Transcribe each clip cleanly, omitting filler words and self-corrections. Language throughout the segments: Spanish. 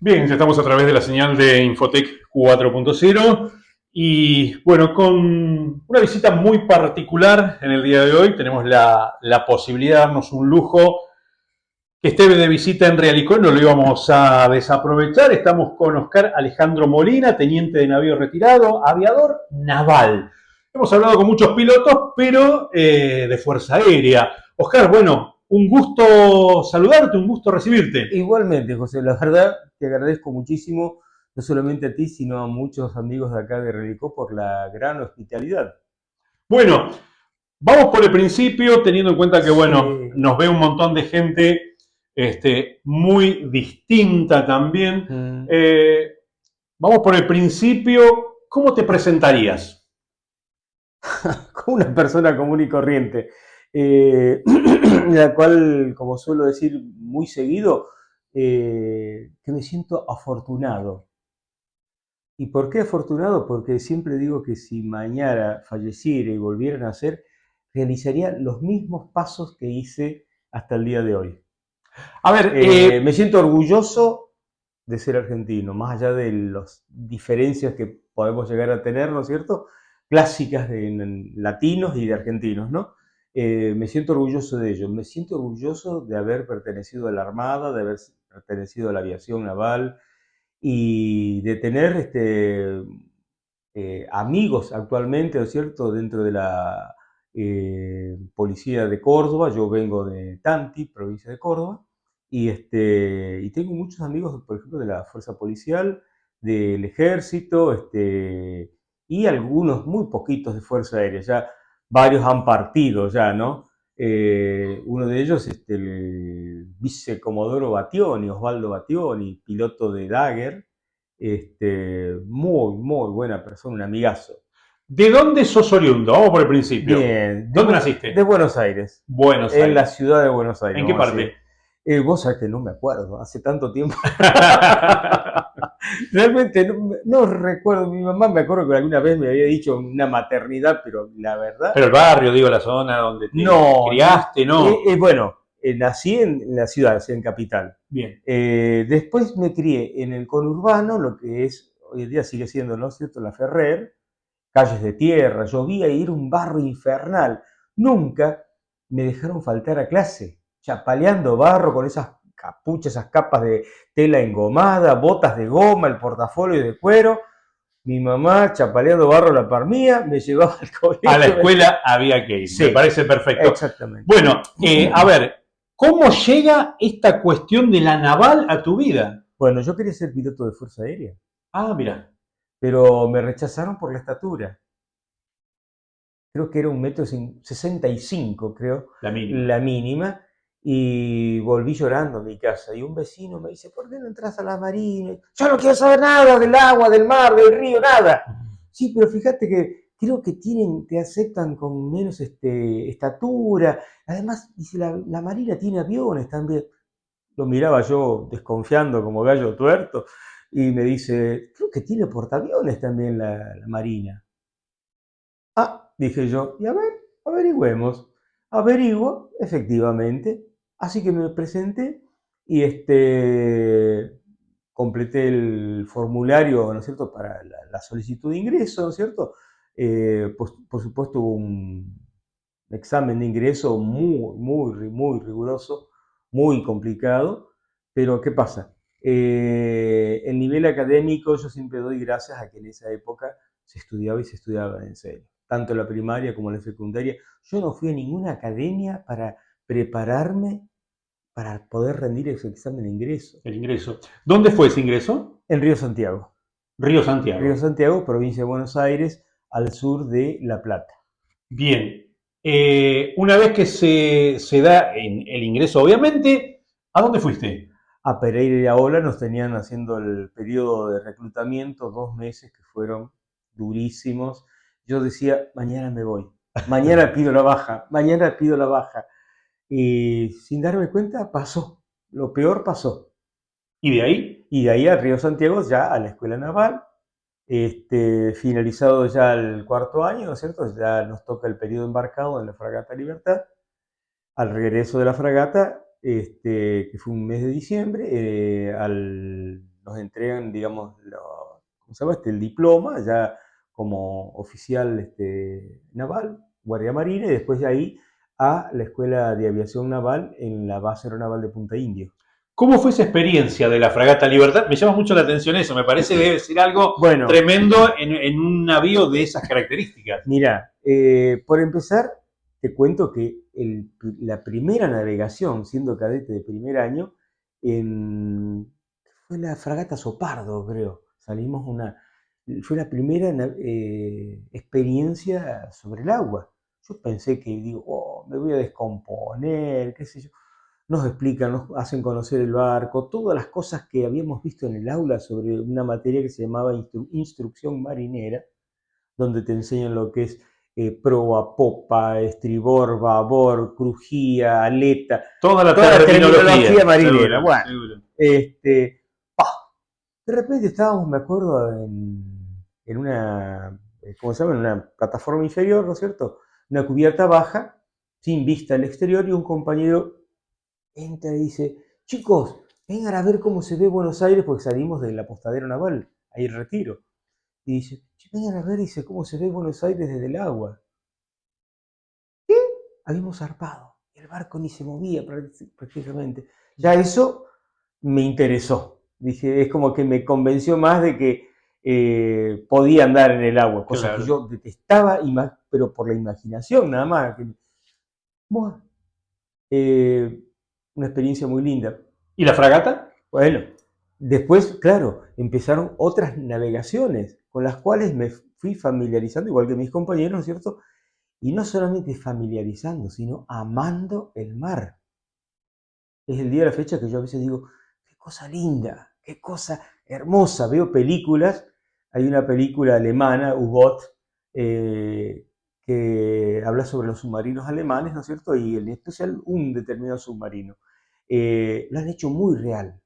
Bien, ya estamos a través de la señal de Infotec 4.0 y bueno, con una visita muy particular en el día de hoy. Tenemos la posibilidad de darnos un lujo que esté de visita en Realicó, no lo íbamos a desaprovechar. Estamos con Oscar Alejandro Molina, teniente de navío retirado, aviador naval. Hemos hablado con muchos pilotos, pero de Fuerza Aérea. Oscar, bueno, un gusto saludarte, un gusto recibirte. Igualmente, José, la verdad te agradezco muchísimo, no solamente a ti, sino a muchos amigos de acá de Relicó por la gran hospitalidad. Bueno, vamos por el principio, teniendo en cuenta que, bueno, Sí. nos ve un montón de gente muy distinta también. Mm. Eh, Vamos por el principio. ¿Cómo te presentarías? Como una persona común y corriente, la cual, como suelo decir muy seguido, que me siento afortunado. ¿Y por qué afortunado? Porque siempre digo que si mañana falleciera y volviera a nacer, realizaría los mismos pasos que hice hasta el día de hoy. A ver, Me siento orgulloso de ser argentino, más allá de las diferencias que podemos llegar a tener, ¿no es cierto? Clásicas de latinos y de argentinos, ¿no? Me siento orgulloso de ello. Me siento orgulloso de haber pertenecido a la Armada, de haber pertenecido a la aviación naval y de tener amigos actualmente, ¿no es cierto?, dentro de la policía de Córdoba. Yo vengo de Tanti, provincia de Córdoba, y tengo muchos amigos, por ejemplo, de la fuerza policial, del ejército, y algunos, muy poquitos de fuerza aérea. Ya varios han partido ya, ¿no? Uno de ellos, el vicecomodoro Bationi, Osvaldo Bationi, piloto de Dagger, muy, muy buena persona, un amigazo. ¿de dónde sos oriundo? Vamos por el principio. Bien, ¿Dónde de naciste? Buenos Aires, Buenos en la Aires. ciudad de Buenos Aires, ¿En qué vamos a decir. parte? Vos sabés que no me acuerdo, hace tanto tiempo. Realmente no recuerdo, mi mamá me acuerdo que alguna vez me había dicho una maternidad, pero la verdad, Pero el barrio, digo, la zona donde te no. criaste, ¿no? Bueno, nací en la ciudad, nací en Capital. Bien. Después me crié en el conurbano, lo que es, hoy en día sigue siendo, ¿no es cierto?, la Ferrer, calles de tierra, llovía y era un barro infernal. Nunca me dejaron faltar a clase, chapaleando barro con esas capuchas, esas capas de tela engomada, botas de goma, el portafolio de cuero. Mi mamá, chapaleando barro a la par mía, me llevaba al A la colegio. escuela había que ir, me Sí, parece perfecto. exactamente. Bueno, a ver, ¿cómo llega esta cuestión de la naval a tu vida? Bueno, yo quería ser piloto de Fuerza Aérea, Ah, mira, pero me rechazaron por la estatura. Creo que era 1,65 m, creo, la mínima. la mínima, y volví llorando a mi casa. Y un vecino me dice, ¿por qué no entras a la marina? Yo no quiero saber nada del agua, del mar, del río, nada. Sí, pero fíjate que creo que te aceptan con menos estatura. Además, dice, la marina tiene aviones también. Lo miraba yo desconfiando como gallo tuerto y me dice, creo que tiene portaaviones también la marina. Ah, dije yo, y a ver, averigüemos. Averiguo, efectivamente. Así que me presenté y completé el formulario, ¿no es cierto?, para la solicitud de ingreso, ¿no es cierto? Pues, por supuesto, hubo un examen de ingreso muy riguroso, muy complicado, pero ¿qué pasa? El nivel académico, yo siempre doy gracias a que en esa época se estudiaba y se estudiaba en serio, tanto en la primaria como en la secundaria. Yo no fui a ninguna academia para prepararme para poder rendir ese examen de ingreso. El ingreso. ¿Dónde fue ese ingreso? En Río Santiago. Río Río Santiago. Santiago, provincia de Buenos Aires, al sur de La Plata. Bien. Una vez que se da el ingreso, obviamente, ¿a dónde fuiste? A Pereira y a Ola nos tenían haciendo el periodo de reclutamiento, 2 meses que fueron durísimos. Yo decía, mañana me voy, mañana pido la baja, mañana pido la baja. Y sin darme cuenta, pasó, lo peor pasó. ¿Y de ahí? Y de ahí a Río Santiago, ya a la Escuela Naval, finalizado ya el cuarto año, ¿no es cierto? Ya nos toca el periodo embarcado en la Fragata Libertad. Al regreso de la fragata, que fue un mes de diciembre, al nos entregan, digamos, ¿cómo se llama? El diploma ya como oficial naval, Guardia Marina, y después de ahí a la Escuela de Aviación Naval en la Base Aeronaval de Punta Indio. ¿Cómo fue esa experiencia de la Fragata Libertad? Me llama mucho la atención eso, me parece que debe ser algo Bueno, tremendo en un navío de esas características. mira, por empezar, te cuento que la primera navegación, siendo cadete de primer año, fue la fragata Sopardo, creo. Fue la primera experiencia sobre el agua. Yo pensé que, digo, oh, me voy a descomponer, qué sé yo. Nos explican, nos hacen conocer el barco, todas las cosas que habíamos visto en el aula sobre una materia que se llamaba instrucción marinera, donde te enseñan lo que es proa, popa, estribor, babor, crujía, aleta, Toda la terminología marinera. Seguro, Bueno, seguro. de repente estábamos, me acuerdo, en una, ¿cómo se llama? En una plataforma inferior, ¿no es cierto? Una cubierta baja, sin vista al exterior, y un compañero entra y dice, chicos, vengan a ver cómo se ve Buenos Aires, porque salimos del apostadero naval, ahí el Retiro. Y dice, vengan a ver, dice, cómo se ve Buenos Aires desde el agua. ¿Qué? Habíamos zarpado, el barco ni se movía prácticamente. Ya eso me interesó. Dije, es como que me convenció más de que podía andar en el agua, cosa Claro. que yo detestaba, pero por la imaginación nada más. Bueno, una experiencia muy linda. ¿Y la fragata? Bueno, después, claro, empezaron otras navegaciones con las cuales me fui familiarizando, igual que mis compañeros, ¿no es cierto? Y no solamente familiarizando, sino amando el mar. Es el día de la fecha que yo a veces digo, qué cosa linda, qué cosa hermosa. Veo películas, hay una película alemana, U-Boot, que habla sobre los submarinos alemanes, ¿no es cierto? Y en especial un determinado submarino. Lo han hecho muy real.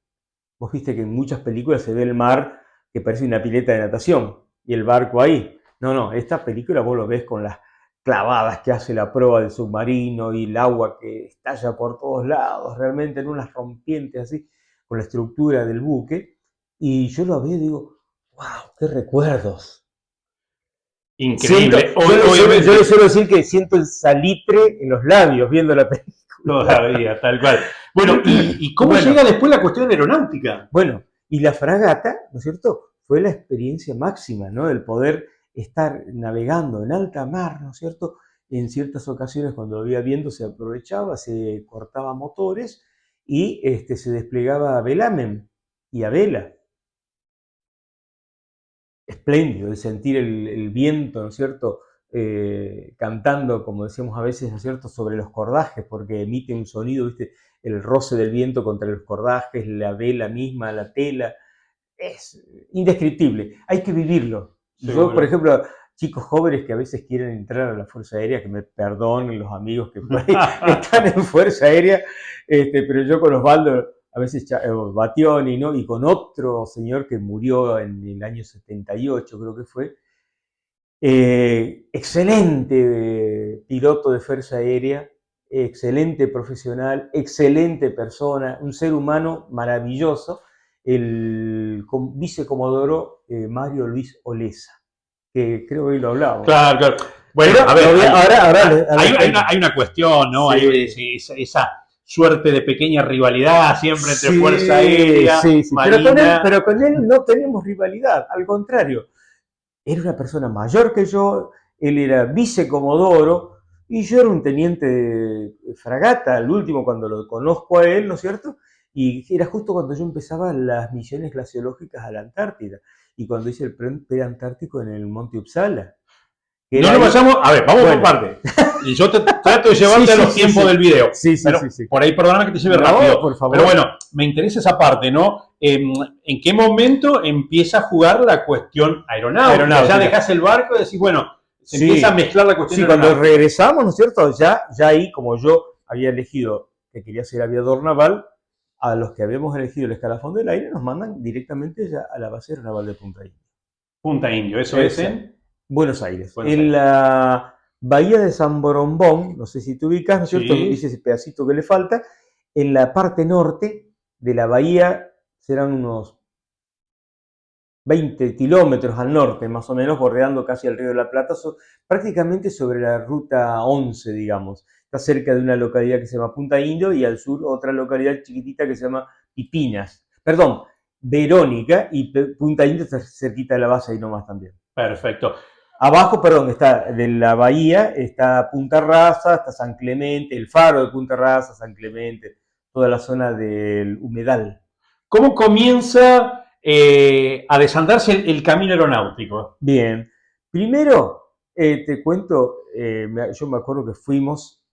Vos viste que en muchas películas se ve el mar que parece una pileta de natación y el barco ahí. No, esta película vos lo ves con las clavadas que hace la proa del submarino y el agua que estalla por todos lados, realmente en unas rompientes así, con la estructura del buque. Y yo lo veo y digo, wow, qué recuerdos. Increíble. Yo le suelo decir que siento el salitre en los labios viendo la película. Todavía, tal cual. Bueno, ¿y cómo llega después la cuestión aeronáutica? Bueno, y la fragata, ¿no es cierto? Fue la experiencia máxima, ¿no? El poder estar navegando en alta mar, ¿no es cierto? En ciertas ocasiones cuando había viento se aprovechaba, se cortaba motores y se desplegaba velamen y a vela. Espléndido el sentir el viento, ¿no es cierto? Cantando, como decíamos a veces, ¿no es cierto?, sobre los cordajes, porque emite un sonido, ¿viste? El roce del viento contra los cordajes, la vela misma, la tela, es indescriptible, hay que vivirlo. Seguro. Yo, por ejemplo, chicos jóvenes que a veces quieren entrar a la Fuerza Aérea, que me perdonen los amigos que por ahí están en Fuerza Aérea, pero yo con Osvaldo, a veces Bationi, ¿no? Y con otro señor que murió en el año 78, creo que fue, excelente piloto de Fuerza Aérea, excelente profesional, excelente persona, un ser humano maravilloso, el vicecomodoro Mario Luis Olesa, que creo que hoy lo hablamos. Claro, claro. Bueno, pero, a ver, hay una cuestión, ¿no? Sí. Hay esa suerte de pequeña rivalidad siempre entre Fuerza Aérea, Marina. Pero con él no tenemos rivalidad, al contrario. Era una persona mayor que yo, él era vicecomodoro y yo era un teniente de fragata, el último cuando lo conozco a él, ¿no es cierto? Y era justo cuando yo empezaba las misiones glaciológicas a la Antártida y cuando hice el preantártico en el Monte Uppsala. No nos vayamos, a ver, vamos por parte. Y yo trato de llevarte a los tiempos del video. Pero por ahí, perdóname que te lleve rápido. Por favor. Pero bueno, me interesa esa parte, ¿no? ¿En qué momento empieza a jugar la cuestión aeronáutica? Ya dejás el barco y decís, bueno, se empieza a mezclar la cuestión aeronáutica. Cuando regresamos, ¿no es cierto? Ya ahí, como yo había elegido que quería ser aviador naval, a los que habíamos elegido el escalafón del aire nos mandan directamente ya a la base aeronaval de Punta Indio. Punta Indio, eso es en Buenos Aires. En la bahía de San Borombón, no sé si te ubicas, ¿no es cierto? Dice ese pedacito que le falta. En la parte norte de la bahía serán unos 20 kilómetros al norte, más o menos, bordeando casi el Río de la Plata, prácticamente sobre la ruta 11, digamos. Está cerca de una localidad que se llama Punta Indio y al sur otra localidad chiquitita que se llama Pipinas. Perdón, Verónica, y Punta Indio está cerquita de la base ahí nomás también. Perfecto. Abajo, perdón, está de la bahía, está Punta Rasa, está San Clemente, el faro de Punta Rasa, San Clemente, toda la zona del humedal. ¿Cómo comienza a desandarse el camino aeronáutico? Bien, primero te cuento, yo me acuerdo que fuimos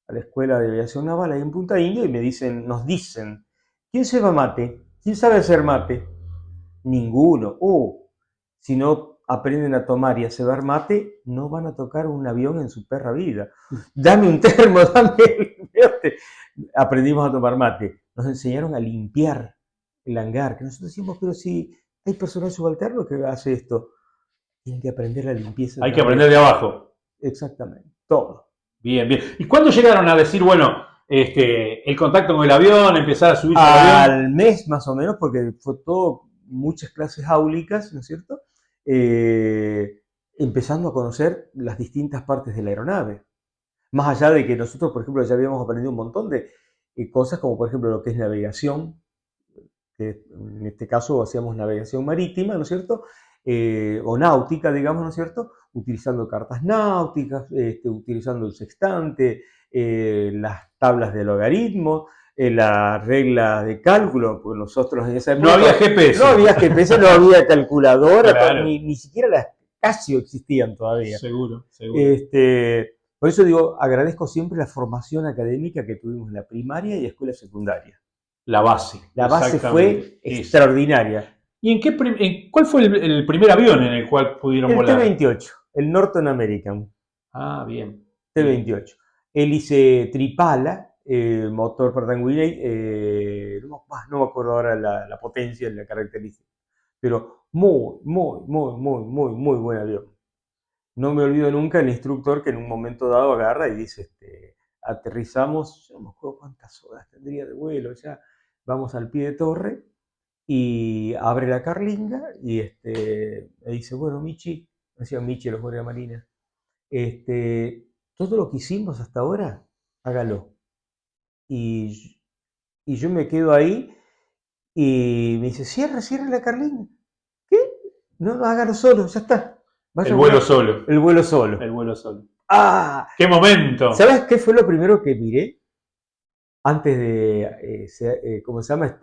a la escuela de aviación naval ahí en Punta Indio y nos dicen, ¿quién se va mate? ¿Quién sabe hacer mate? Ninguno. Si no aprenden a tomar y a cebar mate, no van a tocar un avión en su perra vida. Dame un termo, dame el... Aprendimos a tomar mate. Nos enseñaron a limpiar el hangar, que nosotros decimos, pero si hay personal subalterno que hace esto, tienen que aprender la limpieza. Hay que aprender de abajo. Exactamente, todo. Bien, bien. ¿Y cuándo llegaron a decir, bueno, el contacto con el avión, empezar a subirse al avión? Al mes más o menos, porque fue todo, muchas clases áulicas, ¿no es cierto? Empezando a conocer las distintas partes de la aeronave. Más allá de que nosotros, por ejemplo, ya habíamos aprendido un montón de cosas, como por ejemplo lo que es navegación, que en este caso hacíamos navegación marítima, ¿no es cierto? O náutica, digamos, ¿no es cierto? Utilizando cartas náuticas, utilizando el sextante, las tablas de logaritmos, las reglas de cálculo, porque nosotros en esa época... No había GPS. No había GPS, no había calculadora, Claro. ni siquiera las Casio existían todavía. Seguro, seguro. Por eso digo, agradezco siempre la formación académica que tuvimos en la primaria y escuela secundaria. La base. La base fue extraordinaria. ¿Y cuál fue el primer avión en el cual pudieron volar? El T-28, el Norton American. Ah, bien. T-28. Hélice tripala, motor Pratt & Whitney, no me acuerdo ahora la potencia y la característica, pero muy buen avión. No me olvido nunca el instructor que en un momento dado agarra y dice, aterrizamos, yo no me acuerdo cuántas horas tendría de vuelo, ya vamos al pie de torre y abre la carlinga y me dice, bueno, Michi, decía Michi los guardias marinas, todo lo que hicimos hasta ahora, hágalo. Y yo me quedo ahí y me dice, cierra la carlinga. ¿Qué? No, hágalo solo, ya está. El vuelo solo. El vuelo solo. El vuelo solo. ¡Ah! ¡Qué momento! ¿Sabes qué fue lo primero que miré? Antes de, ¿cómo se llama?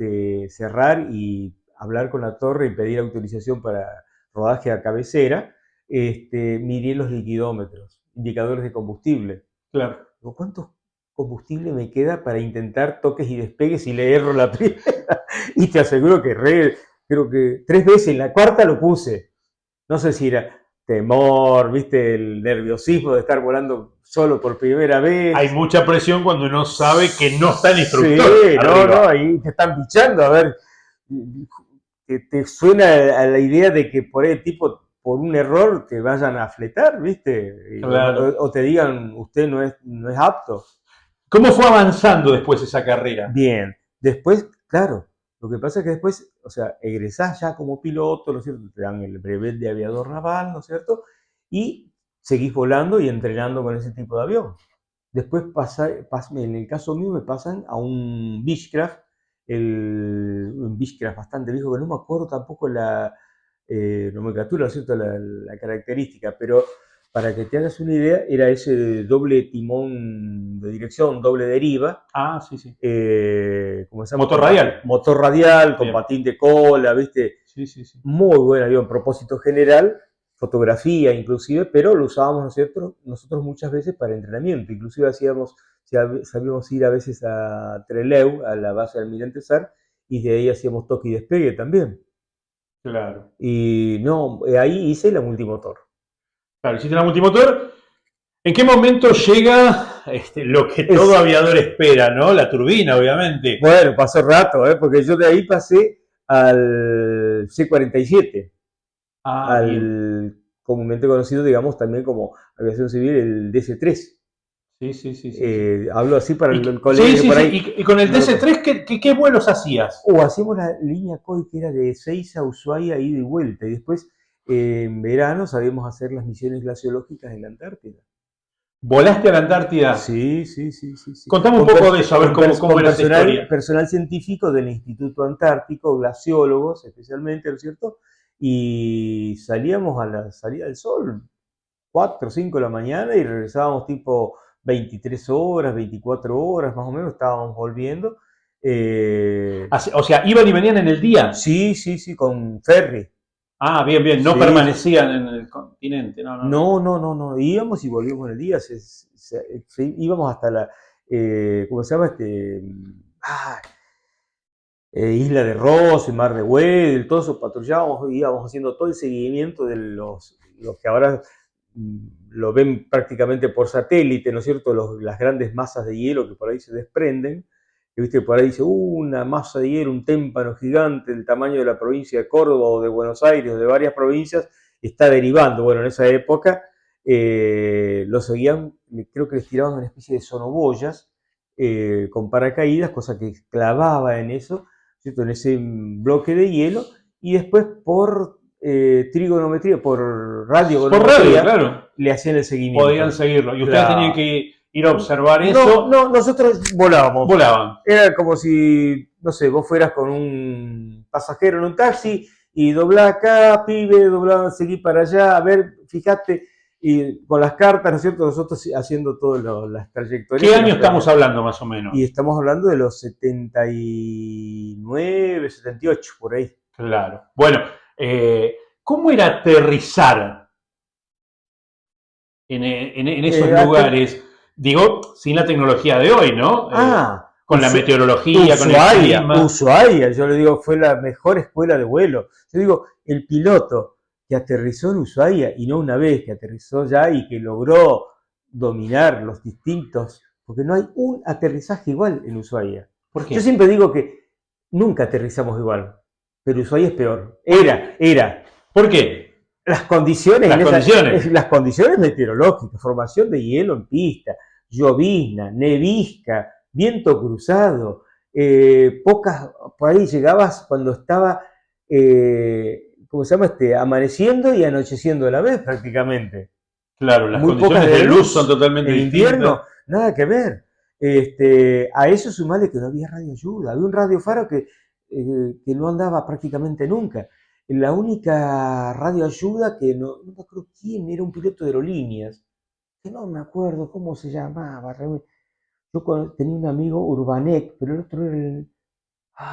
Cerrar y hablar con la torre y pedir autorización para rodaje a cabecera, miré los liquidómetros, indicadores de combustible. Claro. ¿Cuánto combustible me queda para intentar toques y despegues y le erro la primera? Y te aseguro que creo que 3 veces, en la cuarta lo puse. No sé si era temor, viste, el nerviosismo de estar volando solo por primera vez. Hay mucha presión cuando uno sabe que no está el instructor. Sí, no, ahí te están pichando, a ver, te suena a la idea de que por el tipo, por un error, te vayan a fletar, viste, Claro. o te digan, usted no es apto. ¿Cómo fue avanzando después esa carrera? Bien, después, claro, lo que pasa es que después, o sea, egresás ya como piloto, ¿no es cierto? Te dan el brevet de aviador naval, ¿no es cierto? Y seguís volando y entrenando con ese tipo de avión. Después en el caso mío me pasan a un Beechcraft, un Beechcraft bastante viejo, que no me acuerdo tampoco la nomenclatura, ¿no es cierto? La característica, pero para que te hagas una idea, era ese doble timón de dirección, doble deriva. Ah, sí, sí. ¿Cómo se llama? Motor radial. Motor radial, con Bien. patín de cola, ¿viste? Sí, sí, sí. Muy buen avión, propósito general, fotografía inclusive, pero lo usábamos nosotros muchas veces para entrenamiento. Inclusive sabíamos ir a veces a Trelew, a la base de Almirante Sar, y de ahí hacíamos toque y despegue también. Claro. Y no, ahí hice la multimotor. Claro, hiciste la multimotor. ¿En qué momento llega lo que todo aviador espera, ¿no? La turbina, obviamente. Bueno, pasó rato, porque yo de ahí pasé al C-47, bien. comúnmente conocido, digamos, también como aviación civil, el DC-3. Sí, sí, sí, sí, sí. Hablo así para el Sí, colegio sí, por sí. ahí. Y con el No lo DC-3, ¿qué vuelos hacías? O hacíamos la línea COI que era de Ezeiza a Ushuaia, ida y vuelta. Y después, en verano, sabíamos hacer las misiones glaciológicas en la Antártida. ¿Volaste a la Antártida? Sí, sí, sí, sí, sí. Contame un poco de eso, a ver cómo Con era esa personal, historia. personal científico del Instituto Antártico, glaciólogos especialmente, ¿no es cierto? Y salíamos a la salida del sol, 4 o 5 de la mañana, y regresábamos tipo 23 horas, 24 horas, más o menos, estábamos volviendo. O sea, ¿iban y venían en el día? Sí, sí, sí, con ferry. Ah, bien, bien. No Sí, sí. permanecían en el continente. No, no, no. No, no, no, no. Íbamos y volvíamos en el día. Íbamos hasta la, ¿cómo se llama? Ah, Isla de Ross, Mar de Weddell, todo eso patrullábamos, íbamos haciendo todo el seguimiento de los que ahora lo ven prácticamente por satélite, ¿no es cierto? Las grandes masas de hielo que por ahí se desprenden. Que viste, por ahí dice, una masa de hielo, un témpano gigante del tamaño de la provincia de Córdoba o de Buenos Aires o de varias provincias, está derivando. Bueno, en esa época lo seguían, creo que les tiraban una especie de sonoboyas con paracaídas, cosa que clavaba en eso, ¿cierto? En ese bloque de hielo, y después por trigonometría, por Por radio, radiogonometría, claro. le hacían el Podían seguimiento. seguirlo. Y ustedes tenían La, que ir a observar no, eso. no, nosotros volábamos. Volaban. Era como si, no sé, vos fueras con un pasajero en un taxi y doblá acá, pibe, doblá, seguí para allá, a ver, fíjate, y con las cartas, ¿no es cierto? Nosotros haciendo todas las trayectorias ¿Qué que año nos estamos pedían. hablando más o Y menos? estamos hablando de los 79, 78, por ahí. Claro. Bueno, ¿cómo era aterrizar en esos Ater lugares? Digo, sin la tecnología de hoy, ¿no? Con la Ushu meteorología, con el Ushuaia, clima. Ushuaia, yo le digo, fue la mejor escuela de vuelo. Yo digo, el piloto que aterrizó en Ushuaia, y no una vez, que aterrizó ya y que logró dominar los distintos, porque no hay un aterrizaje igual en Ushuaia. ¿Por Yo qué? siempre digo que nunca aterrizamos igual, pero Ushuaia es peor. ¿Por qué? Era. ¿Por qué? Las condiciones Las condiciones. las condiciones meteorológicas, formación de hielo en pista, llovizna, nevisca, viento cruzado, pocas, por ahí llegabas cuando estaba, ¿cómo se llama? Amaneciendo y anocheciendo a la vez prácticamente. Claro, las Muy pocas condiciones de de la luz son luz. totalmente En distintas. invierno, nada que ver. A eso sumarle que no había radioayuda. Había un radiofaro que no andaba prácticamente nunca. La única radioayuda que no me acuerdo quién era, un piloto de aerolíneas, que no me acuerdo cómo se llamaba. Yo tenía un amigo, Urbanek, pero el otro era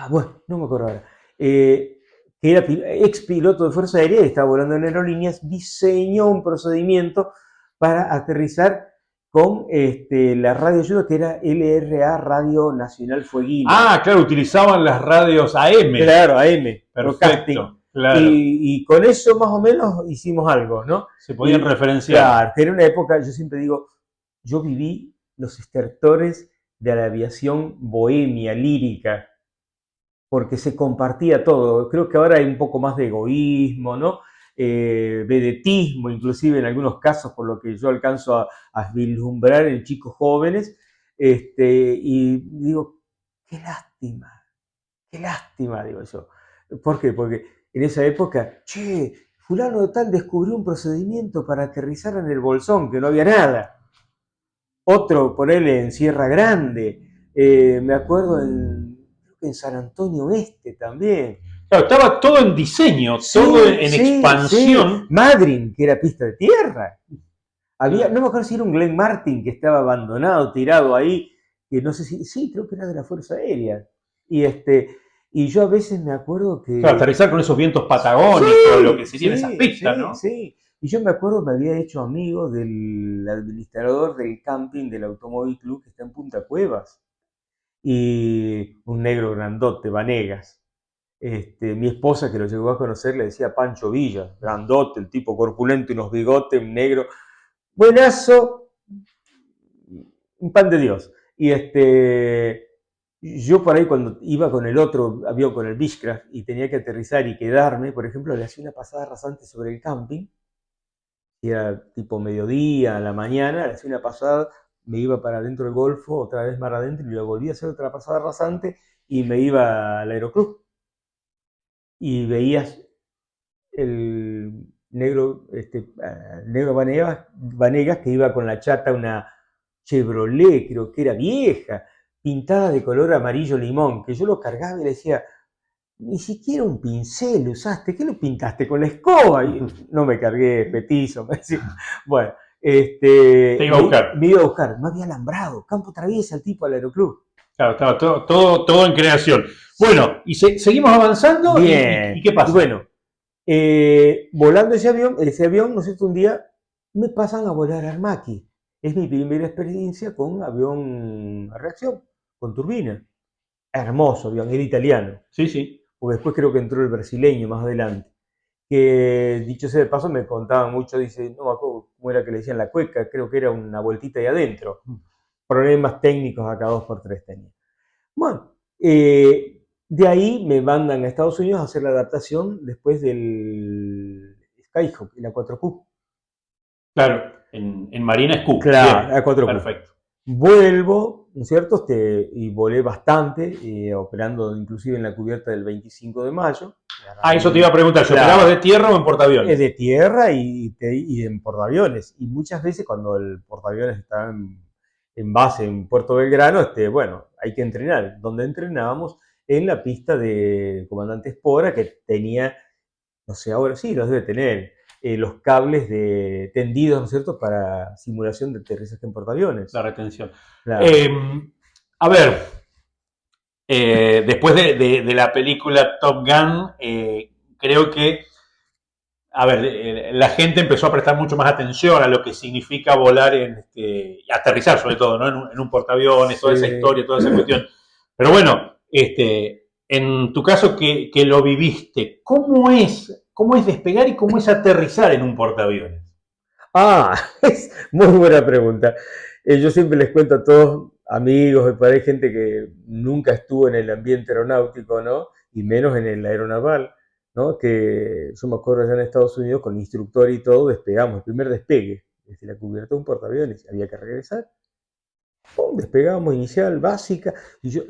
bueno, no me acuerdo ahora. Que era ex piloto de Fuerza Aérea y estaba volando en aerolíneas, diseñó un procedimiento para aterrizar con la radioayuda que era LRA, Radio Nacional Fueguina. Ah, claro, utilizaban las radios AM. Claro, AM, broadcasting. Perfecto, claro. Y con eso más o menos hicimos algo, ¿no? Se podían Y referenciar. claro, que era una época, yo siempre digo, yo viví los estertores de la aviación bohemia, lírica, porque se compartía todo. Creo que ahora hay un poco más de egoísmo, ¿no? Vedetismo, inclusive en algunos casos, por lo que yo alcanzo a vislumbrar en chicos jóvenes. Y digo, qué lástima, digo yo. ¿Por qué? Porque en esa época, che, fulano de tal descubrió un procedimiento para aterrizar en el Bolsón, que no había nada. Otro, ponerle en Sierra Grande. Me acuerdo creo que en San Antonio Este también. Claro, estaba todo en diseño, todo Sí, en sí, sí. expansión. Madryn, que era pista de tierra. Claro. No me acuerdo si era un Glen Martin que estaba abandonado, tirado ahí, que no sé si, sí, creo que era de la Fuerza Aérea. Y y yo a veces me acuerdo Claro, que, aterrizar con esos vientos patagónicos, lo que sí, serían esas sí, pistas, sí, ¿no? sí. Y yo me acuerdo me había hecho amigo del administrador del camping del Automóvil Club que está en Punta Cuevas. Y un negro grandote, Vanegas. Mi esposa, que lo llegó a conocer, le decía Pancho Villa, grandote, el tipo corpulento, unos bigotes, negro, buenazo, un pan de Dios. Yo por ahí cuando iba con el otro avión, con el Beechcraft, y tenía que aterrizar y quedarme, por ejemplo, le hacía una pasada rasante sobre el camping, y era tipo mediodía, a la mañana, le hacía una pasada, me iba para adentro del Golfo, otra vez mar adentro, y lo volví a hacer otra pasada rasante, y me iba al Aeroclub. Y veías el negro Vanegas, que iba con la chata, una Chevrolet, creo que era vieja, pintada de color amarillo limón, que yo lo cargaba y le decía, ni siquiera un pincel usaste, ¿qué lo pintaste con la escoba? Y no me cargué petizo, me decía. Bueno, Te iba a buscar. me iba a buscar, no había alambrado, campo traviesa el tipo al Aeroclub. Claro, estaba todo en creación. Bueno, y seguimos avanzando. Bien. ¿Y qué pasa? Bueno, volando ese avión, ¿no es cierto? Un día me pasan a volar Armaki. Es mi primera experiencia con avión a reacción, con turbina. Hermoso avión, era italiano. Sí, sí. Porque después creo que entró el brasileño más adelante. Que dicho sea de paso, me contaban mucho, dice, no me acuerdo cómo era que le decían la cueca, creo que era una vueltita ahí adentro. Problemas técnicos acá 2x3 tenía. Bueno, de ahí me mandan a Estados Unidos a hacer la adaptación después del Skyhawk, la 4Q. Claro, en Marina es Q. Claro, Bien, la 4Q. perfecto. Vuelvo, ¿no es cierto? Y volé bastante, operando inclusive en la cubierta del 25 de mayo. Eso te iba a preguntar, ¿se operaba de tierra o en portaaviones? De tierra y en portaaviones. Y muchas veces cuando el portaaviones está en base en Puerto Belgrano, bueno, hay que entrenar. Donde entrenábamos en la pista de Comandante Espora, que tenía, no sé, ahora sí, los debe tener, los cables tendidos, ¿no es cierto?, para simulación de aterrizaje en portaaviones. La retención. Claro. A ver, después de la película Top Gun, creo que, a ver, la gente empezó a prestar mucho más atención a lo que significa volar aterrizar sobre todo, ¿no? En un portaaviones, toda esa historia, toda esa cuestión. Pero bueno, en tu caso que lo viviste, ¿cómo es despegar y cómo es aterrizar en un portaaviones? Es muy buena pregunta. Yo siempre les cuento a todos, amigos, por ahí gente que nunca estuvo en el ambiente aeronáutico, ¿no? Y menos en el aeronaval, ¿no? Que yo me acuerdo allá en Estados Unidos, con instructor y todo, despegamos, el primer despegue, desde la cubierta de un portaaviones, había que regresar. ¡Pum! Despegamos, inicial, básica, y yo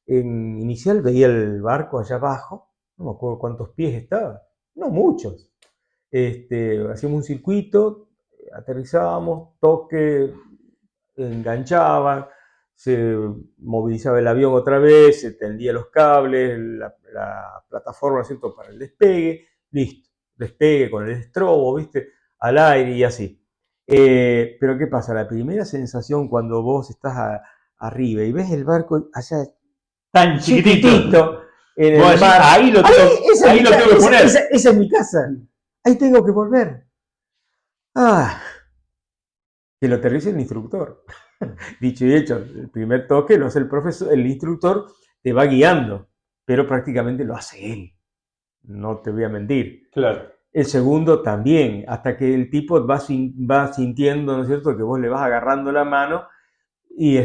en inicial veía el barco allá abajo, no me acuerdo cuántos pies estaba, no muchos. Hacíamos un circuito, aterrizábamos, toque, enganchaban, se movilizaba el avión otra vez, se tendía los cables, la plataforma, ¿no es cierto?, para el despegue, listo, despegue con el estrobo, ¿viste?, al aire y así. Pero ¿qué pasa? La primera sensación cuando vos estás arriba y ves el barco allá tan chiquitito en el mar, ahí lo tengo que poner. Esa es mi casa, ahí tengo que volver. Que lo aterrice el instructor. Dicho y hecho, el primer toque lo hace el profesor, el instructor te va guiando, pero prácticamente lo hace él. No te voy a mentir. Claro. El segundo también, hasta que el tipo va sintiendo, ¿no es cierto?, que vos le vas agarrando la mano y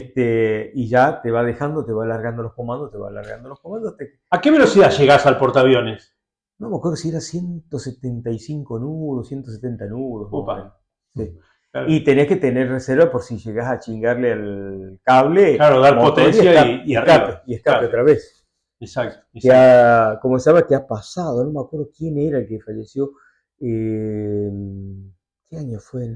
ya te va dejando, te va alargando los comandos, ¿A qué velocidad llegás al portaaviones? No me acuerdo si era 175 nudos, 170 nudos. Upa. Sí. Claro. Y tenés que tener reserva por si llegás a chingarle al cable. Claro, dar potencia y escape claro. Otra vez. Exacto. Como se llama, que ha pasado, no me acuerdo quién era el que falleció. ¿Qué año fue?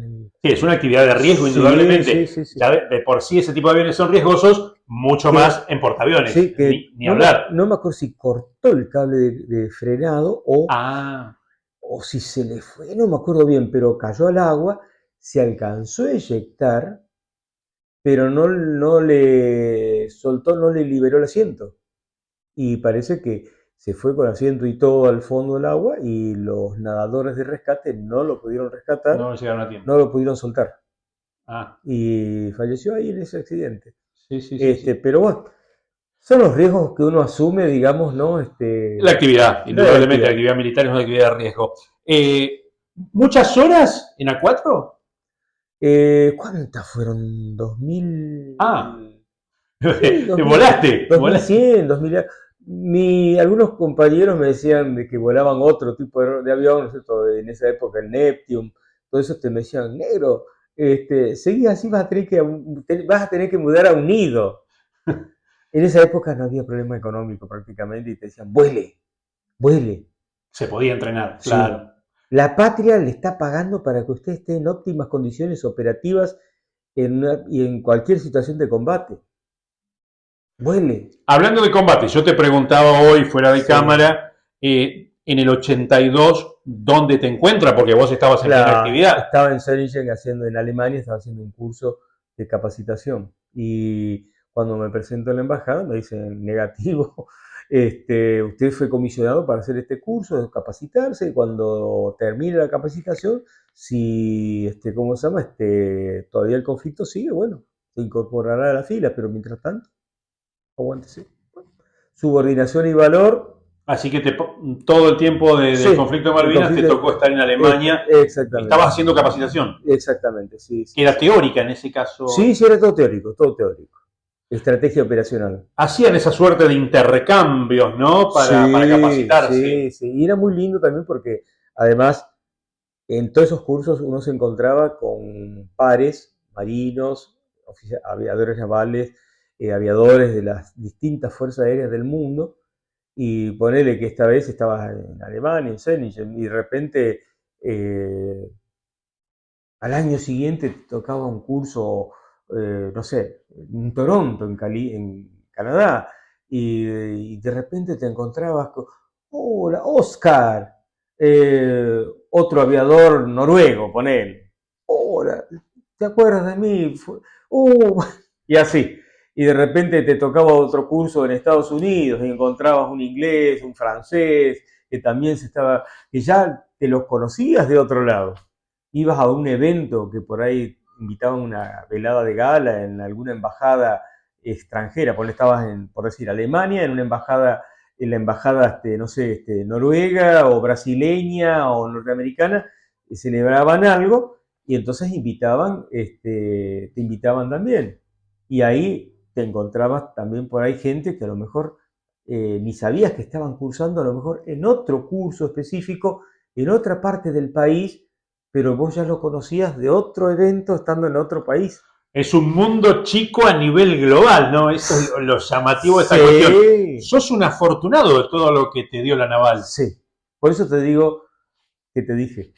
Sí, es una actividad de riesgo, indudablemente. Sí. Ya de por sí ese tipo de aviones son riesgosos, mucho más en portaaviones. Sí, ni hablar. No me acuerdo si cortó el cable de frenado o si se le fue, no me acuerdo bien, pero cayó al agua, se alcanzó a eyectar, pero no le soltó, no le liberó el asiento. Y parece que se fue con asiento y todo al fondo del agua y los nadadores de rescate no lo pudieron rescatar. No llegaron a tiempo. No lo pudieron soltar. Ah. Y falleció ahí en ese accidente. Sí. Pero bueno, son los riesgos que uno asume, digamos, ¿no? La actividad, indudablemente, la actividad militar es una actividad de riesgo. ¿Muchas horas en A4? ¿Cuántas fueron? 2000. Sí, 2000, volaste. 2100, 2000. Algunos compañeros me decían de que volaban otro tipo de avión, ¿no es cierto? En esa época, el Neptune, todo eso me decían, negro, seguís así, vas a tener que mudar a un nido. En esa época no había problema económico prácticamente y te decían, vuele, vuele. Se podía entrenar, Sí. claro. La patria le está pagando para que usted esté en óptimas condiciones operativas y en cualquier situación de combate. Vuele. Hablando de combate, yo te preguntaba hoy fuera de Sí. cámara, en el 82, ¿dónde te encuentras? Porque vos estabas en plena actividad. Estaba en Solingen en Alemania, estaba haciendo un curso de capacitación. Y cuando me presento en la embajada me dicen negativo. Usted fue comisionado para hacer este curso, de capacitarse, y cuando termine la capacitación, si, ¿cómo se llama? Todavía el conflicto sigue, bueno, se incorporará a la fila, pero mientras tanto, aguántese. Subordinación y valor. Así que todo el tiempo del Sí, conflicto de el Malvinas te conflicto, tocó estar en Alemania. exactamente, Estabas haciendo capacitación, exactamente, sí, que sí, era sí. teórica en ese Sí, caso. sí, era todo teórico, todo teórico. Estrategia operacional. Hacían esa suerte de intercambios, ¿no? Para Sí, capacitarse. sí, sí. Y era muy lindo también porque además en todos esos cursos uno se encontraba con pares, marinos, aviadores navales, aviadores de las distintas fuerzas aéreas del mundo. Y ponele que esta vez estabas en Alemania, en Söningen, y de repente eh, al año siguiente te tocaba un curso, no sé, en Toronto, en Canadá, y de repente te encontrabas con, hola, Oscar, otro aviador noruego, ponele. Hola, ¿te acuerdas de mí? Y así. Y de repente te tocaba otro curso en Estados Unidos y encontrabas un inglés, un francés, que también que ya te los conocías de otro lado. Ibas a un evento que por ahí invitaban una velada de gala en alguna embajada extranjera, por estabas por decir, Alemania, en la embajada, no sé, noruega o brasileña o norteamericana, celebraban algo y entonces te invitaban también. Y ahí te encontrabas también por ahí gente que a lo mejor ni sabías que estaban cursando, a lo mejor en otro curso específico, en otra parte del país, pero vos ya lo conocías de otro evento estando en otro país. Es un mundo chico a nivel global, ¿no? Eso es lo llamativo de esta cuestión. Sí, Sos un afortunado de todo lo que te dio la naval. sí. Por eso te digo que te dije,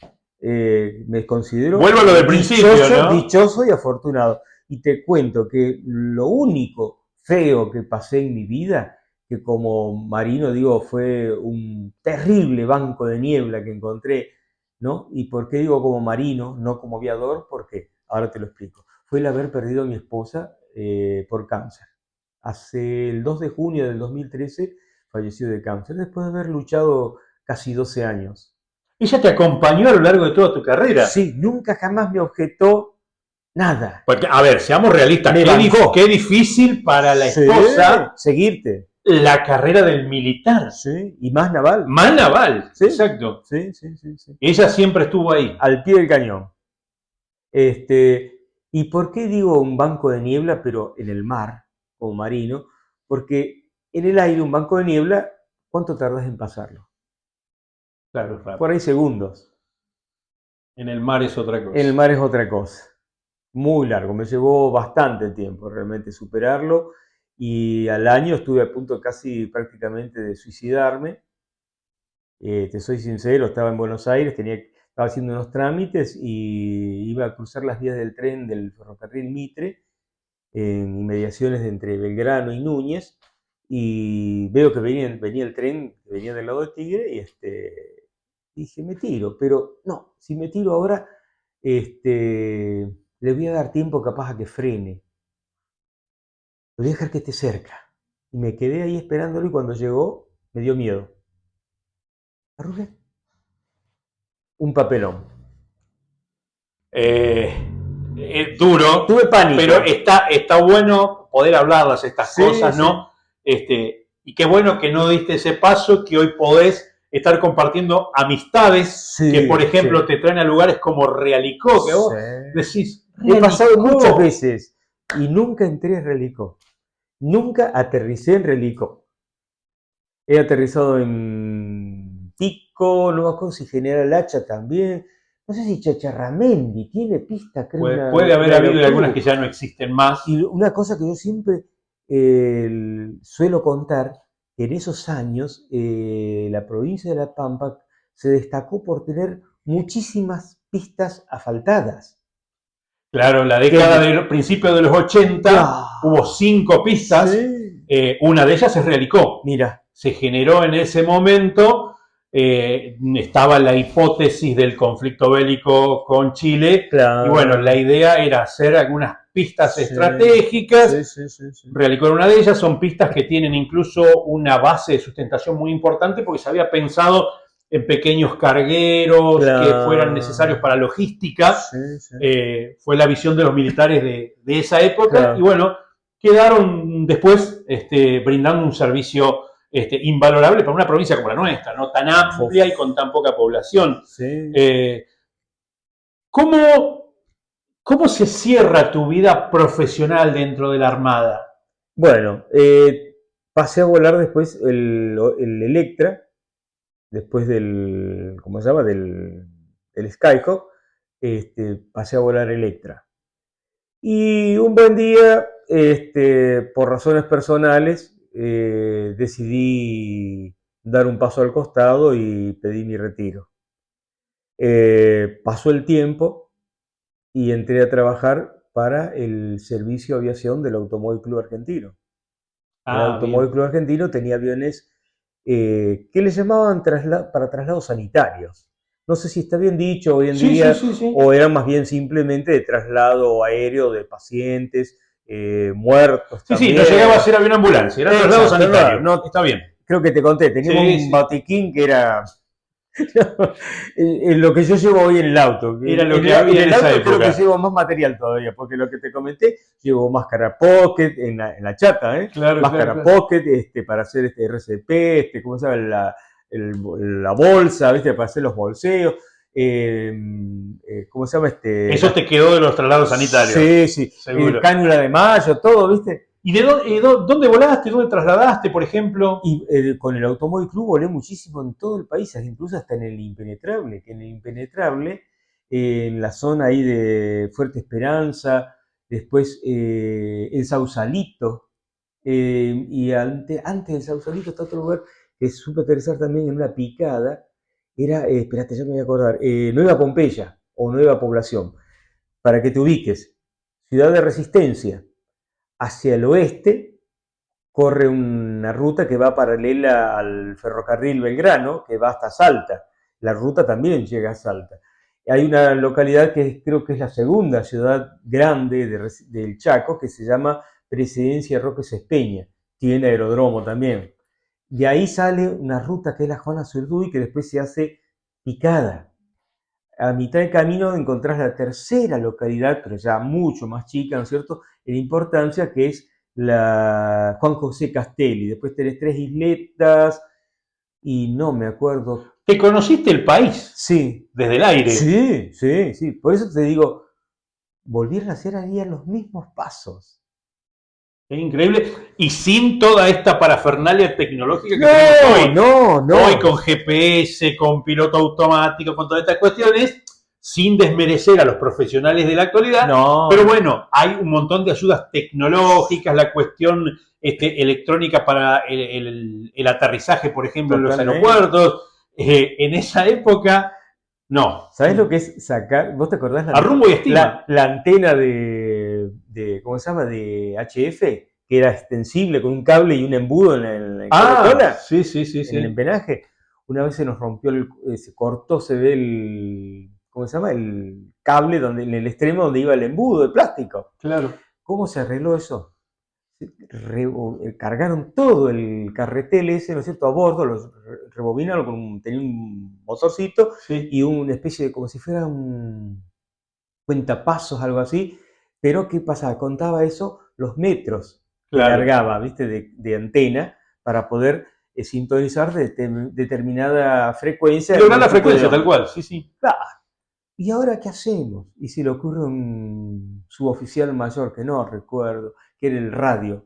me considero Vuelvo a lo del principio, ¿no? dichoso y afortunado. Y te cuento que lo único feo que pasé en mi vida, que como marino digo, fue un terrible banco de niebla que encontré, ¿no? ¿Y por qué digo como marino, no como aviador? Porque, ahora te lo explico, fue el haber perdido a mi esposa por cáncer. Hace el 2 de junio del 2013 falleció de cáncer, después de haber luchado casi 12 años. Ella te acompañó a lo largo de toda tu carrera. Sí, nunca jamás me objetó nada. Porque, a ver, seamos realistas, Me qué bancó. difícil para la Sí, esposa seguirte. la carrera del militar. Sí, y más naval. Más naval, Sí, exacto. sí, sí, sí, sí. Ella siempre estuvo ahí. Al pie del cañón. ¿Y por qué digo un banco de niebla, pero en el mar, como marino? Porque en el aire, un banco de niebla, ¿cuánto tardas en pasarlo? Claro, es Por rápido. ahí segundos. En el mar es otra En el cosa. mar es otra cosa. Muy largo, me llevó bastante tiempo realmente superarlo y al año estuve a punto casi prácticamente de suicidarme. Te soy sincero, estaba en Buenos Aires, estaba haciendo unos trámites y iba a cruzar las vías del tren del ferrocarril Mitre en inmediaciones de entre Belgrano y Núñez y veo que venía el tren que venía del lado de Tigre y dije, me tiro, pero no, si me tiro ahora, le voy a dar tiempo capaz a que frene, lo voy a dejar que esté cerca. Y me quedé ahí esperándolo y cuando llegó me dio miedo. Arrugué un papelón. Eh, es duro, Tuve pánico. pero está bueno poder hablarlas estas Sí, cosas, sí. ¿no? Y qué bueno que no diste ese paso, que hoy podés estar compartiendo amistades que, por Sí, sí. ejemplo, te traen a lugares como Realicó, que Sí. vos decís, He pasado muchas Realicó. veces y nunca entré en Relicó. Nunca aterricé en Relicó. He aterrizado en Pico, no me acuerdo si General Hacha también, no sé si Chacharramendi tiene pista, creo, Puede haber una habido algunas autobús. que ya no existen más. Y una cosa que yo siempre suelo contar, que en esos años la provincia de La Pampa se destacó por tener muchísimas pistas asfaltadas. Claro, la Que, década del principio de los 80 hubo claro, 5 pistas, sí. una de ellas es Realicó. Mira, Se generó en ese momento, estaba la hipótesis del conflicto bélico con Chile, y bueno, la claro. idea era hacer algunas pistas Sí, sí, estratégicas. sí, sí, sí. Realicó era una de ellas, son pistas que tienen incluso una base de sustentación muy importante porque se había pensado en pequeños cargueros que fueran necesarios Claro. para logística. Sí, sí. Fue la visión de los militares de esa época y Claro. bueno, quedaron después brindando un servicio invalorable para una provincia como la nuestra, no tan Uf, amplia y con tan poca población. sí. Eh, ¿cómo, ¿Cómo se cierra tu vida profesional dentro de la Armada? Bueno, pasé a volar después el Electra, después del, ¿cómo se llama? Del Skyhawk, pasé a volar Electra. Y un buen día, por razones personales, decidí dar un paso al costado y pedí mi retiro. Pasó el tiempo y entré a trabajar para el servicio de aviación del Automóvil Club Argentino. El Ah, Automóvil bien. Club Argentino tenía aviones que le llamaban para traslados sanitarios. No sé si está bien dicho hoy en Sí, sí, día sí, sí. o eran más bien simplemente de traslado aéreo de pacientes, muertos Sí, sí, no llegaba a también. ser avión ambulancia, era traslado Exacto, sanitario. no, no, Está bien. creo que te conté, teníamos Sí, un sí. botiquín que era en lo que yo llevo hoy en el auto. Era En lo que en había en el esa auto creo que época. llevo más material todavía, porque lo que te comenté, llevo máscara pocket en la chata, ¿eh? Claro, claro, Máscara claro. pocket para hacer RCP, ¿cómo se llama? La bolsa, ¿viste? Para hacer los bolseos. Eh, ¿Cómo se llama? Eso te quedó de los traslados sanitarios, Sí, sí, seguro. cánula de mayo, todo, ¿viste? ¿Y de dónde volaste? ¿Dónde trasladaste, por ejemplo? Y con el Automóvil Club volé muchísimo en todo el país, incluso hasta en el Impenetrable, que en el Impenetrable, en la zona ahí de Fuerte Esperanza, después en Sausalito, y antes del Sausalito está otro lugar que supe aterrizar también en una picada, era, espérate, ya me voy a acordar, Nueva Pompeya o Nueva Población, para que te ubiques, ciudad de Resistencia, hacia el oeste, corre una ruta que va paralela al ferrocarril Belgrano, que va hasta Salta. La ruta también llega a Salta. Hay una localidad que creo que es la segunda ciudad grande del Chaco, que se llama Presidencia Roque Sespeña. Tiene aeródromo también. De ahí sale una ruta que es la Juana Zurduy, que después se hace picada. A mitad de camino encontrás la tercera localidad, pero ya mucho más chica, ¿no es cierto?, en importancia, que es la Juan José Castelli. Después tenés tres isletas y no me acuerdo. Te conociste el país Sí, desde el aire. sí, sí, sí. Por eso te digo, volvieron a hacer ahí los mismos pasos. Es increíble. Y sin toda esta parafernalia tecnológica que tenemos No, hoy. no, Hoy no. con GPS, con piloto automático, con todas estas cuestiones, sin desmerecer a los profesionales de la actualidad. No, Pero no. bueno, hay un montón de ayudas tecnológicas, la cuestión electrónica para el aterrizaje, por ejemplo, en los Totalmente. aeropuertos. En esa época, no. ¿Sabés lo que es sacar? ¿Vos te acordás A rumbo y estima. la antena ¿cómo se llama? De HF, que era extensible con un cable y un embudo en cada Ah, cola, sí, sí, sí, en el sí. empenaje? Una vez se nos rompió, se cortó, se ve ¿cómo se llama? El cable en el extremo donde iba el embudo de plástico. Claro. ¿Cómo se arregló eso? Cargaron todo el carretel ese, ¿no es cierto?, a bordo, rebobinaron tenía un motorcito Sí, y una especie de, como si fuera un cuentapasos, algo así, pero ¿qué pasa? Contaba eso, los metros que claro. largaba, ¿viste?, de antena para poder sintonizar determinada frecuencia en Lograr la longitud de frecuencia, tal onda. cual, sí, sí. ¡Ah! ¿Y ahora qué hacemos? Y si le ocurre un suboficial mayor, que no recuerdo, que era el radio,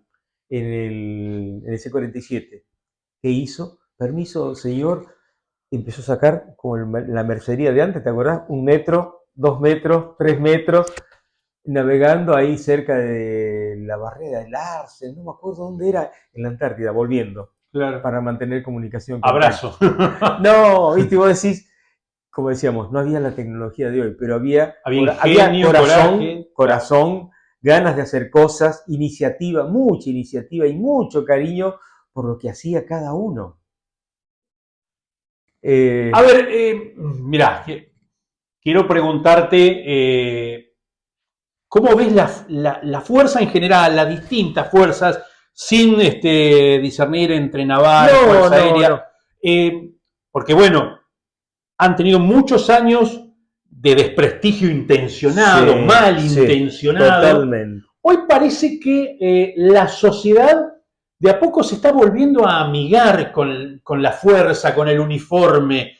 en el C-47, ¿qué hizo? Permiso, señor, empezó a sacar, como la mercería de antes, ¿te acordás? 1 metro, 2 metros, 3 metros, navegando ahí cerca de la barrera del Arce, no me acuerdo dónde era, en la Antártida, volviendo, Claro. para mantener comunicación, contacto. Abrazo. No, viste, vos decís, como decíamos, no había la tecnología de hoy, pero había, Había había ingenio, corazón, coraje. corazón, ganas de hacer cosas, mucha iniciativa y mucho cariño por lo que hacía cada uno. A ver, mirá, quiero preguntarte, ¿cómo ves la fuerza en general, las distintas fuerzas, sin discernir entre naval, no, fuerza no, aérea? no. Porque bueno, han tenido muchos años de desprestigio intencionado, Sí, sí, malintencionado. totalmente. Hoy parece que la sociedad de a poco se está volviendo a amigar con la fuerza, con el uniforme,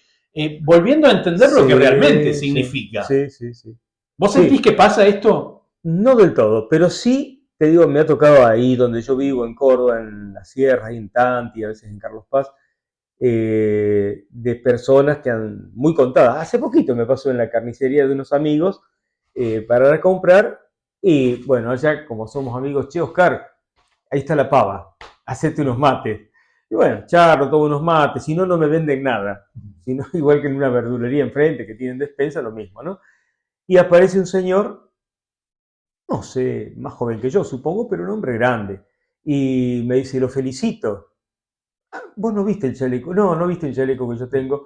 volviendo a entender lo que realmente Sí, sí, significa. sí, sí, sí. ¿Vos sentís Sí, que pasa esto? no del todo, pero sí, te digo, me ha tocado ahí donde yo vivo, en Córdoba, en la sierra, ahí en Tanti, a veces en Carlos Paz, de personas que han, muy contadas. Hace poquito me pasó en la carnicería de unos amigos para comprar y bueno, allá como somos amigos, che, Oscar, ahí está la pava, hacete unos mates. Y bueno, charlo, tomo unos mates, si no, no me venden nada. Si no, igual que en una verdulería enfrente que tienen despensa, lo mismo, ¿no? Y aparece un señor, no sé, más joven que yo, supongo, pero un hombre grande. Y me dice, lo felicito. Vos no viste el chaleco, no, no viste el chaleco que yo tengo,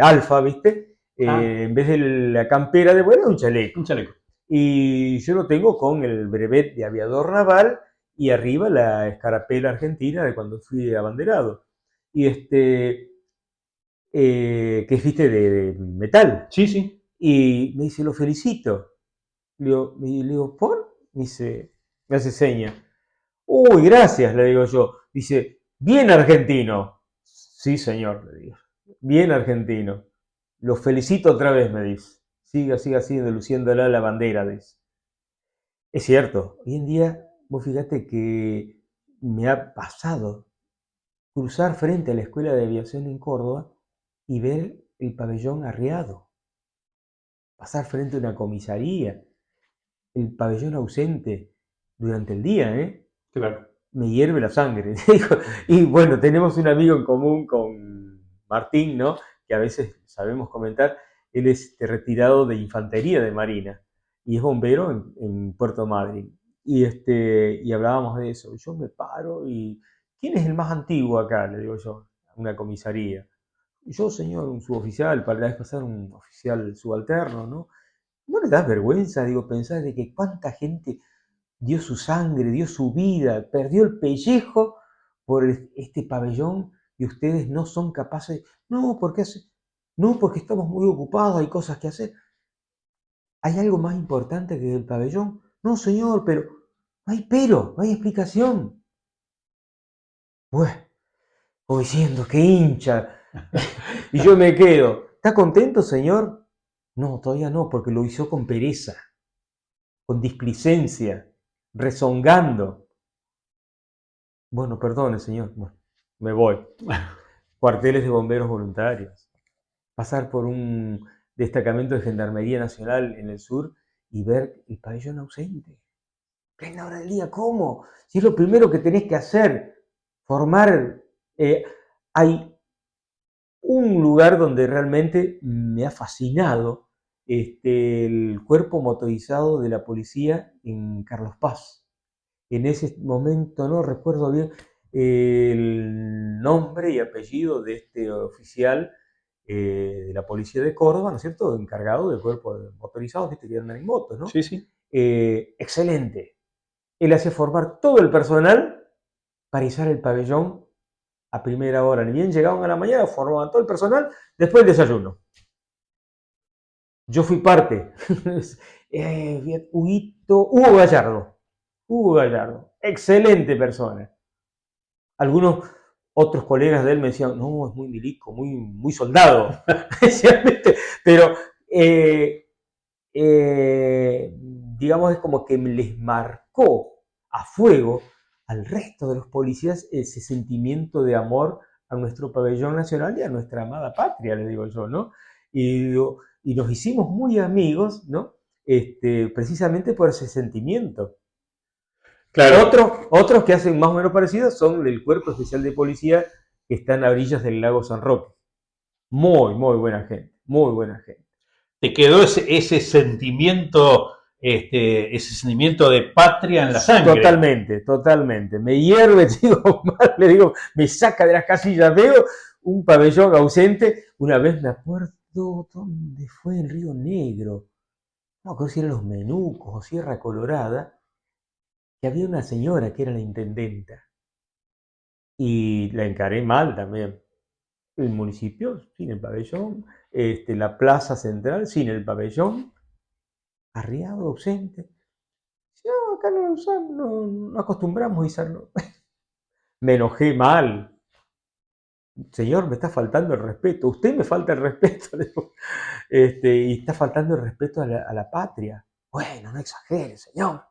alfa, ¿viste? Ah, En vez de la campera de vuelo, un chaleco. un chaleco. Y yo lo tengo con el brevet de aviador naval y arriba la escarapela argentina de cuando fui abanderado. Y que es, viste, de metal. Sí, sí. Y me dice, lo felicito. Le digo, ¿por? Me dice, me hace seña. Uy, gracias, le digo yo. Dice, bien argentino. Sí, señor, le digo. Bien argentino. Lo felicito otra vez, me dice. Siga siendo, luciéndola la bandera, dice. Es cierto, hoy en día, vos fíjate que me ha pasado cruzar frente a la Escuela de Aviación en Córdoba y ver el pabellón arriado. Pasar frente a una comisaría, el pabellón ausente durante el día, ¿eh? Claro. Me hierve la sangre. Y bueno, tenemos un amigo en común con Martín, ¿no? Que a veces sabemos comentar. Él es retirado de infantería de Marina y es bombero en Puerto Madryn. Y hablábamos de eso. Yo me paro y ¿quién es el más antiguo acá? Le digo yo, a una comisaría. Y yo, señor, un suboficial, para la vez pasar un oficial subalterno, ¿no? ¿No le das vergüenza, digo, pensar de que cuánta gente dio su sangre, dio su vida, perdió el pellejo por este pabellón y ustedes no son capaces? No, porque estamos muy ocupados, hay cosas que hacer. ¿Hay algo más importante que el pabellón? No, señor, no hay explicación. Pues, voy diciendo que hincha. Y yo me quedo, ¿está contento, señor? No, todavía no, porque lo hizo con pereza, con displicencia, rezongando. Bueno, perdone, señor. Bueno, me voy. Cuarteles de bomberos voluntarios. Pasar por un destacamento de Gendarmería Nacional en el sur y ver el pabellón ausente. Plena hora del día, ¿cómo? Si es lo primero que tenés que hacer, formar. Hay un lugar donde realmente me ha fascinado el cuerpo motorizado de la policía en Carlos Paz. En ese momento no recuerdo bien el nombre y apellido de este oficial de la policía de Córdoba, ¿no es cierto?, encargado del cuerpo de motorizados, viste que andan en motos, ¿no? Sí, sí. Excelente. Él hace formar todo el personal para izar el pabellón a primera hora. Ni bien llegaban a la mañana, formaban todo el personal, después del desayuno. Yo fui parte. Hugo Gallardo. Hugo Gallardo. Excelente persona. Algunos otros colegas de él me decían, no, es muy milico, muy, muy soldado. Pero, digamos, es como que les marcó a fuego al resto de los policías ese sentimiento de amor a nuestro pabellón nacional y a nuestra amada patria, le digo yo, ¿no? Y nos hicimos muy amigos, ¿no? Precisamente por ese sentimiento. Claro. Otros que hacen más o menos parecido son el Cuerpo Especial de Policía que están a orillas del lago San Roque. Muy, muy buena gente, muy buena gente. Te quedó ese sentimiento, ese sentimiento de patria en la sangre. Totalmente, totalmente. Me hierve, digo, mal, le digo, me saca de las casillas. Veo un pabellón ausente. Una vez me acuerdo, ¿dónde fue? En Río Negro. No creo si eran Los Menucos o Sierra Colorada, que había una señora que era la intendenta. Y la encaré mal también. El municipio sin el pabellón, la plaza central sin el pabellón, arriado, ausente. No, acá no acostumbramos a izarlo. Me enojé mal. Señor, me está faltando el respeto. Usted me falta el respeto. Y está faltando el respeto a la patria. Bueno, no exagere, señor.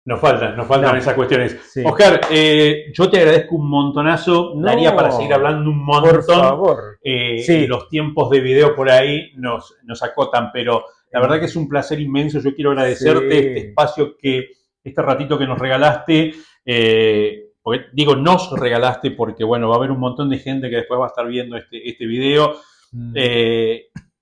Nos faltan esas cuestiones. Sí. Oscar, yo te agradezco un montonazo. Daría para seguir hablando un montón. Por favor. Sí. Los tiempos de video por ahí nos acotan, pero la verdad que es un placer inmenso. Yo quiero agradecerte este espacio, este ratito que nos regalaste. Porque, digo, nos regalaste porque, bueno, va a haber un montón de gente que después va a estar viendo este video.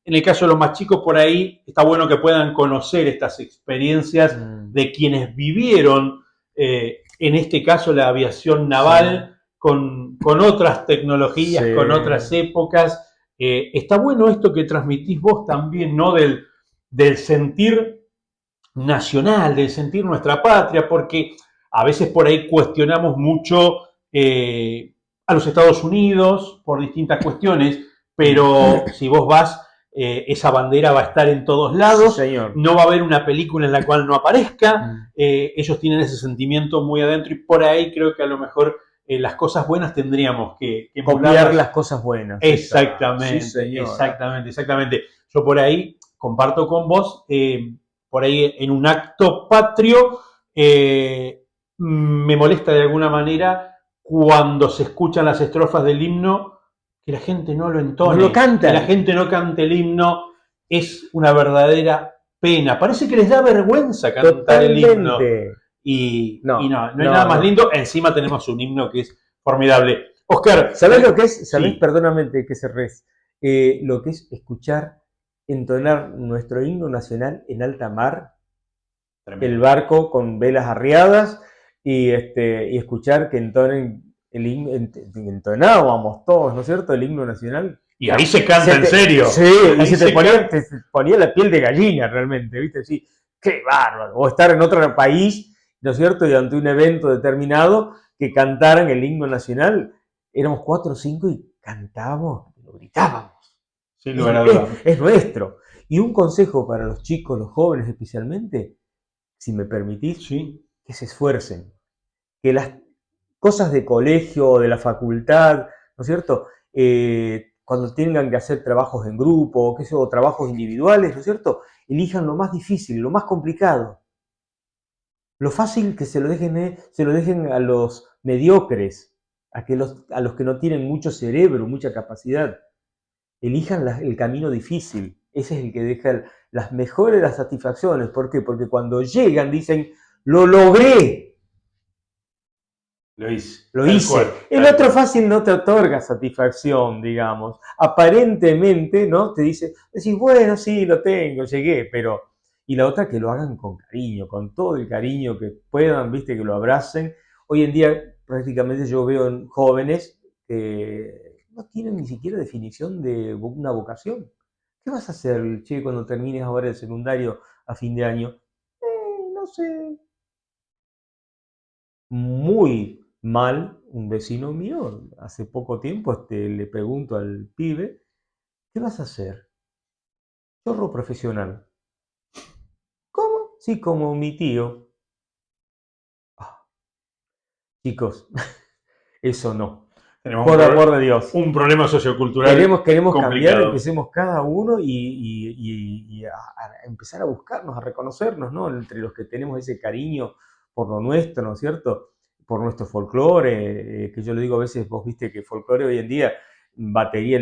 En el caso de los más chicos, por ahí está bueno que puedan conocer estas experiencias de quienes vivieron, en este caso, la aviación naval con otras tecnologías, con otras épocas. Está bueno esto que transmitís vos también, ¿no? Del sentir nacional, del sentir nuestra patria, porque a veces por ahí cuestionamos mucho a los Estados Unidos por distintas cuestiones, pero si vos vas, esa bandera va a estar en todos lados, no va a haber una película en la cual no aparezca, ellos tienen ese sentimiento muy adentro y por ahí creo que a lo mejor las cosas buenas tendríamos que copiar las cosas buenas. Exactamente, sí, exactamente. Yo por ahí comparto con vos, por ahí en un acto patrio, me molesta de alguna manera cuando se escuchan las estrofas del himno que la gente no lo entone, no lo canta. Que la gente no cante el himno, es una verdadera pena. Parece que les da vergüenza cantar el himno. Y no hay nada más lindo. Encima tenemos un himno que es formidable. Oscar, ¿sabés lo que es? ¿Sabés? Sí. Perdóname que cerrés. Lo que es escuchar entonar nuestro himno nacional en alta mar, tremendo. El barco con velas arriadas y escuchar que entonen el himno, entonábamos todos, ¿no es cierto? El himno nacional. Y ahí se canta en serio. Sí, y se te ponía la piel de gallina realmente, ¿viste? Sí, qué bárbaro. O estar en otro país, ¿no es cierto? Y ante un evento determinado que cantaran el himno nacional, éramos 4 o 5 y cantábamos, lo gritábamos. Sin lugar a dudas. Es nuestro. Y un consejo para los chicos, los jóvenes especialmente, si me permitís, que se esfuercen. Que las cosas de colegio o de la facultad, ¿no es cierto? Cuando tengan que hacer trabajos en grupo, o trabajos individuales, ¿no es cierto? Elijan lo más difícil, lo más complicado. Lo fácil que se lo dejen a los mediocres, a los que no tienen mucho cerebro, mucha capacidad. Elijan el camino difícil. Ese es el que deja las mejores las satisfacciones. ¿Por qué? Porque cuando llegan dicen, lo logré. Lo hice. El otro fácil no te otorga satisfacción, digamos. Aparentemente, ¿no? Te decís, bueno, sí, lo tengo, llegué, pero... Y la otra, que lo hagan con cariño, con todo el cariño que puedan, ¿viste? Que lo abracen. Hoy en día, prácticamente yo veo en jóvenes que no tienen ni siquiera definición de una vocación. ¿Qué vas a hacer, che, cuando termines ahora el secundario a fin de año? No sé. Muy mal, un vecino mío, hace poco tiempo le pregunto al pibe, ¿qué vas a hacer? Chorro profesional. ¿Cómo? Sí, como mi tío. Chicos, eso no. Por amor de Dios. Un problema sociocultural. Queremos cambiar, empecemos cada uno y a empezar a buscarnos, a reconocernos, ¿no? Entre los que tenemos ese cariño por lo nuestro, ¿no es cierto? por nuestro folclore, que yo le digo a veces, vos viste que folclore hoy en día, batería,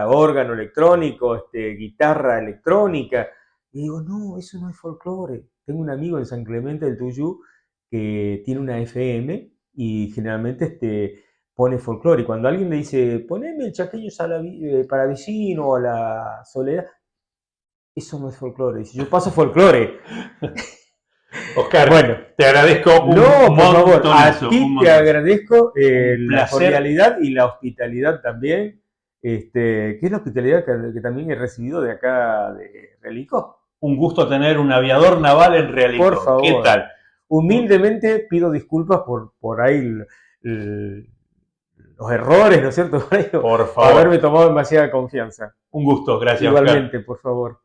órgano electrónico, guitarra electrónica. Y digo, no, eso no es folclore. Tengo un amigo en San Clemente del Tuyú que tiene una FM y generalmente pone folclore. Y cuando alguien le dice, poneme el Chaqueño Paravicino o a la Soledad, eso no es folclore. Dice, yo paso folclore. Oscar, Bueno, te agradezco un no, por favor, montonazo, a ti un te montonazo. agradezco Un la placer. cordialidad y la hospitalidad también, que es la hospitalidad que también he recibido de acá de Relicó. Un gusto tener un aviador naval en Realicó. Por favor. ¿Qué tal? Humildemente pido disculpas por ahí los errores, ¿no es cierto? Por favor. Haberme tomado demasiada confianza. Un gusto, gracias. Igualmente, Oscar. por favor.